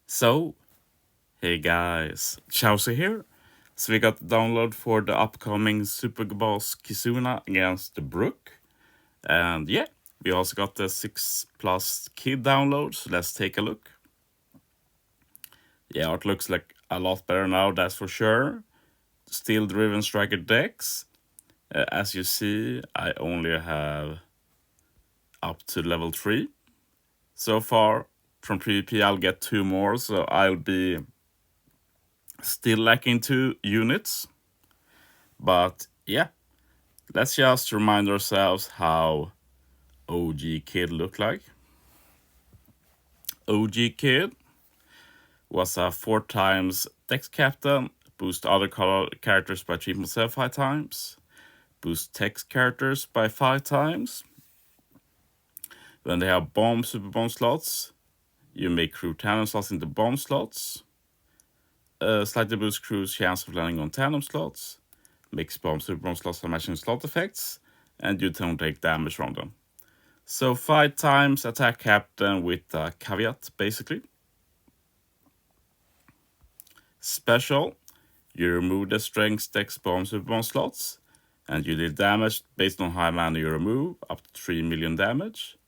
So, hey guys, Chauzu here. So we got the download for the upcoming Super Boss Kizuna against the Brook. And yeah, we also got the 6 plus kid download, so let's take a look. Yeah, it looks like a lot better now, that's for sure. Still driven striker decks. As you see, I only have up to level 3. So far, from PvP I'll get 2 more, so I'll be still lacking 2 units. But yeah, let's just remind ourselves how OG Kid looked like. OG Kid was a 4 times Dex Captain, boost other characters by 3.75 times, boost text characters by 5 times. When they have bomb super bomb slots, you make crew tandem slots into bomb slots. Slightly boost crew's chance of landing on tandem slots, makes bomb super bomb slots and matching slot effects, and you don't take damage from them. So 5 times attack captain with a caveat, basically. Special, you remove the strength dex bomb super bomb slots, and you deal damage based on how many you remove, up to 3 million damage.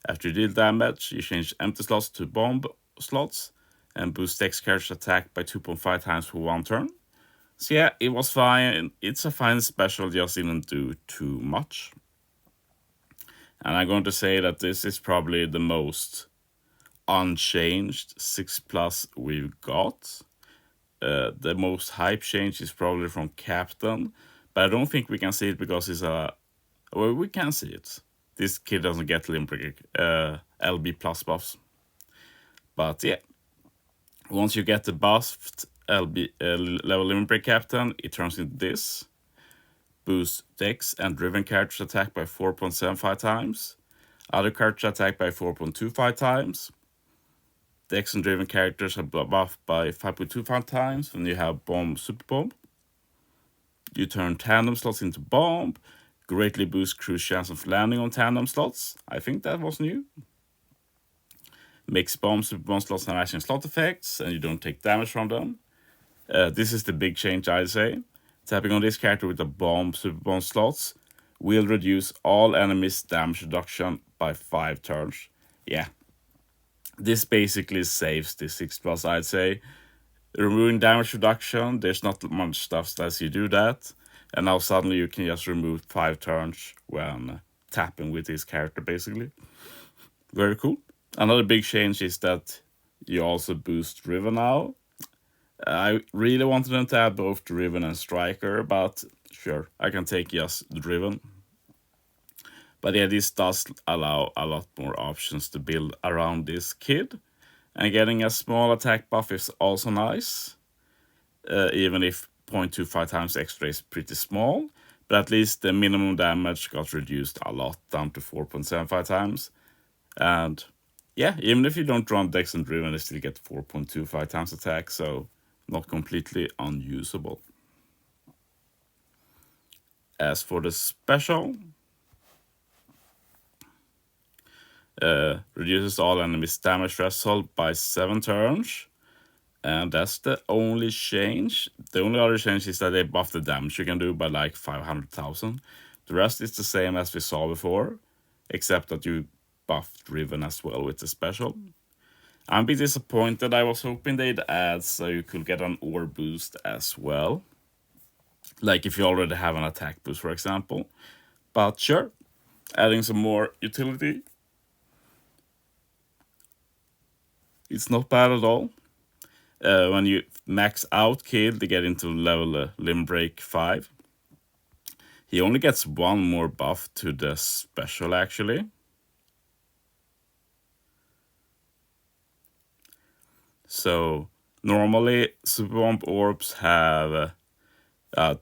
After you deal damage, you change empty slots to bomb slots, and boost dex character's attack by 2.5 times for 1 turn. So yeah, it was fine. It's a fine special, just didn't do too much. And I'm going to say that this is probably the most unchanged 6 plus we've got. The most hype change is probably from Captain, but I don't think we can see it because it's a... Well, we can see it. This kid doesn't get Limbrick LB plus buffs. But yeah, once you get the buffed LB level Limbrick Captain, it turns into this. Boost Dex and Driven characters attack by 4.75 times. Other characters attack by 4.25 times. Dex and Driven characters are buffed by 5.25 times when you have Bomb Super Bomb. You turn tandem slots into Bomb, greatly boost crew's chance of landing on tandem slots. I think that was new. Makes Bomb Super Bomb slots and matching slot effects, and you don't take damage from them. This is the big change, I'd say. Tapping on this character with the Bomb Super Bomb slots will reduce all enemies' damage reduction by 5 turns. Yeah. This basically saves the 6 plus, I'd say. Removing damage reduction, there's not much stuff that lets you do that. And now suddenly you can just remove 5 turns when tapping with this character, basically. Very cool. Another big change is that you also boost Riven now. I really wanted them to add both Driven and Striker, but sure, I can take just Driven. But yeah, this does allow a lot more options to build around this kid. And getting a small attack buff is also nice. Even if 0.25 times extra is pretty small. But at least the minimum damage got reduced a lot, down to 4.75 times. And yeah, even if you don't run Dex and Driven, you still get 4.25 times attack, so not completely unusable. As for the special, reduces all enemies' damage threshold by 7 turns. And that's the only change. The only other change is that they buff the damage you can do by like 500,000. The rest is the same as we saw before, except that you buff Driven as well with the special. I'm a bit disappointed. I was hoping they'd add so you could get an ore boost as well. Like if you already have an attack boost, for example. But sure, adding some more utility. It's not bad at all. When you max out Kid to get into level Limb Break 5, he only gets 1 more buff to the special, actually. So normally Super Bomb Orbs have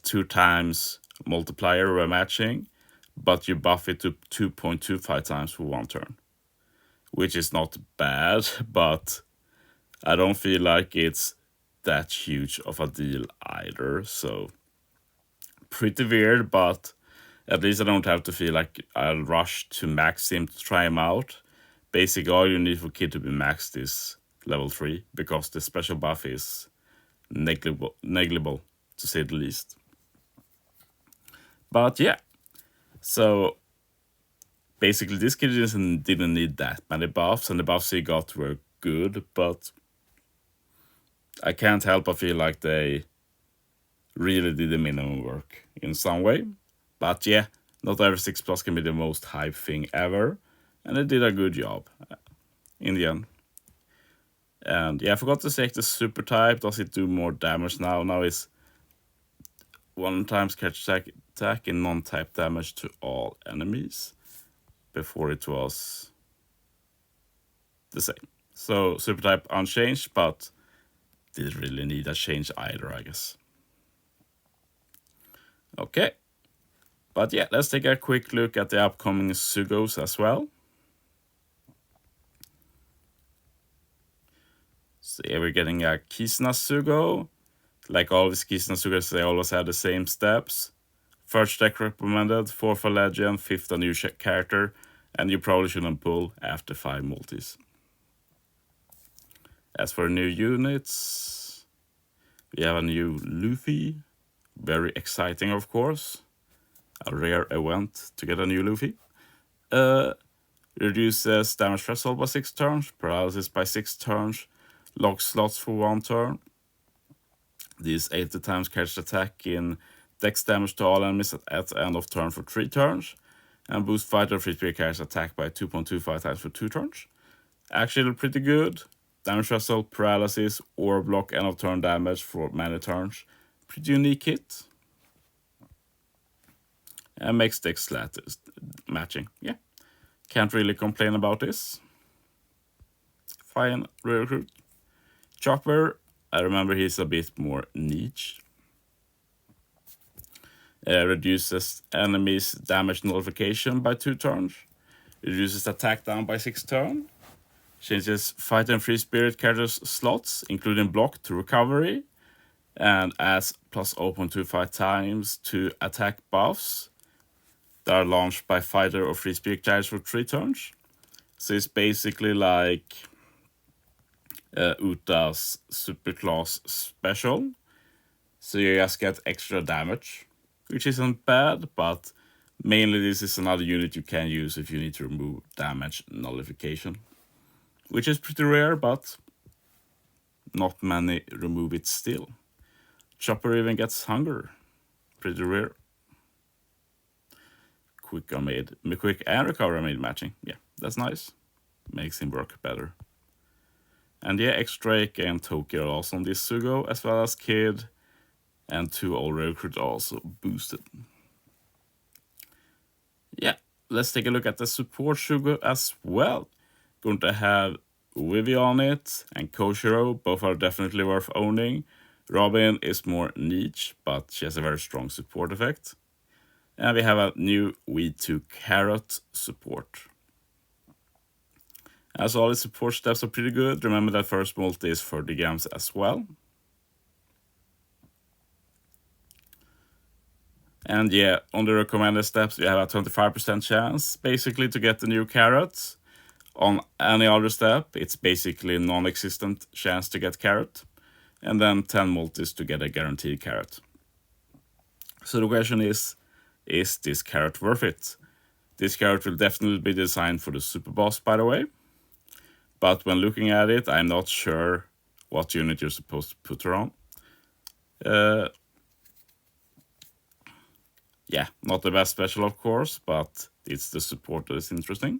2 times multiplier rematching, but you buff it to 2.25 times for 1 turn, which is not bad, but I don't feel like it's that huge of a deal either. So pretty weird, but at least I don't have to feel like I'll rush to max him to try him out. Basically, all you need for Kid to be maxed is level 3 because the special buff is negligible to say the least. But yeah, so basically this kid didn't need that many buffs, and the buffs he got were good, but I can't help but feel like they really did the minimum work in some way. But yeah, not every 6+ can be the most hype thing ever, and they did a good job in the end. And yeah, I forgot to say the super type. Does it do more damage now? Now it's 1 times catch attack and non-type damage to all enemies. Before it was the same. So super type unchanged, but didn't really need a change either, I guess. Okay. But yeah, let's take a quick look at the upcoming Sugos as well. So here we're getting a Kizuna Sugo. Like always, Kizuna Sugos, they always have the same steps. First deck recommended, 4th a legend, 5th a new character, and you probably shouldn't pull after 5 multis. As for new units, we have a new Luffy. Very exciting, of course. A rare event to get a new Luffy. Reduces damage threshold by 6 turns, paralysis by 6 turns, lock slots for 1 turn. These 80 times catch attack in dex damage to all enemies at the end of turn for 3 turns. And boost fighter free spirit carries attack by 2.25 times for 2 turns. Actually pretty good. Damage threshold, paralysis, or block end of turn damage for many turns. Pretty unique hit. And makes dex matching. Yeah. Can't really complain about this. Fine recruit. Chopper, I remember he's a bit more niche. Reduces enemies' damage nullification by 2 turns. Reduces attack down by 6 turns. Changes fighter and free spirit characters slots, including block, to recovery. And adds plus 0.25 times to attack buffs that are launched by fighter or free spirit characters for 3 turns. So it's basically like Uta's superclass special. So you just get extra damage, which isn't bad, but mainly this is another unit you can use if you need to remove damage nullification. Which is pretty rare, but not many remove it still. Chopper even gets hunger. Pretty rare. Quick and recover made matching. Yeah, that's nice. Makes him work better. And yeah, X-Drake and Toki are also on this Sugo, as well as Kid and 2 old recruits also boosted. Yeah, let's take a look at the support Sugo as well. Going to have Vivi on it and Koshiro, both are definitely worth owning. Robin is more niche, but she has a very strong support effect. And we have a new V2 Carrot support. As always, support steps are pretty good. Remember that first multi is 30 grams as well. And yeah, on the recommended steps, we have a 25% chance, basically, to get the new carrot. On any other step, it's basically a non-existent chance to get carrot. And then 10 multis to get a guaranteed carrot. So the question is this carrot worth it? This carrot will definitely be designed for the super boss, by the way. But when looking at it, I'm not sure what unit you're supposed to put her on. Yeah, not the best special, of course, but it's the support that is interesting.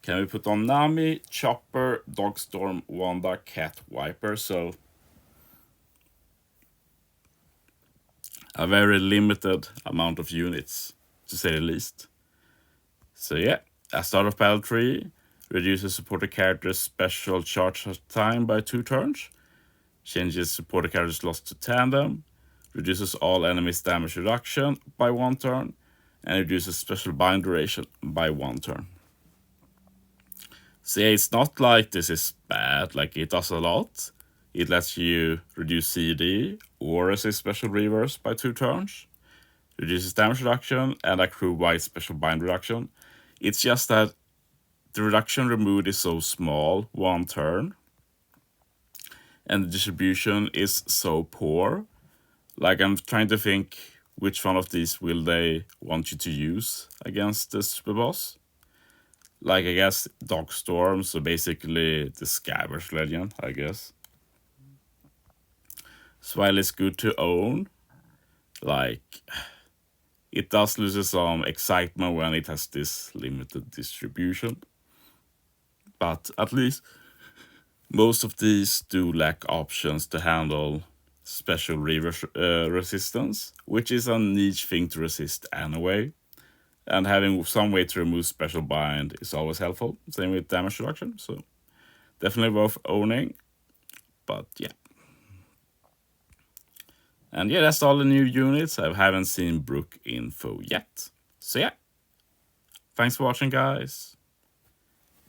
Can we put on Nami, Chopper, Dogstorm, Wanda, Cat, Viper? So a very limited amount of units, to say the least. So yeah, at start of battle 3, reduces supported character's special charge time by 2 turns. Changes supported character's loss to tandem. Reduces all enemies' damage reduction by 1 turn. And reduces special bind duration by 1 turn. So yeah, it's not like this is bad, like it does a lot. It lets you reduce CD or resist special reverse by 2 turns. Reduces damage reduction and accrue-wide special bind reduction. It's just that the reduction removed is so small, 1 turn, and the distribution is so poor. Like, I'm trying to think which one of these will they want you to use against the super boss. Like, I guess Dogstorm, so basically the Scabbers Legend, I guess. So while it's good to own, like, it does lose some excitement when it has this limited distribution. But at least most of these do lack options to handle special resistance, which is a niche thing to resist anyway. And having some way to remove special bind is always helpful. Same with damage reduction, so definitely worth owning. But yeah. And yeah, that's all the new units. I haven't seen Brook info yet. So yeah. Thanks for watching, guys.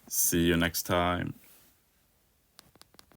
See you next time.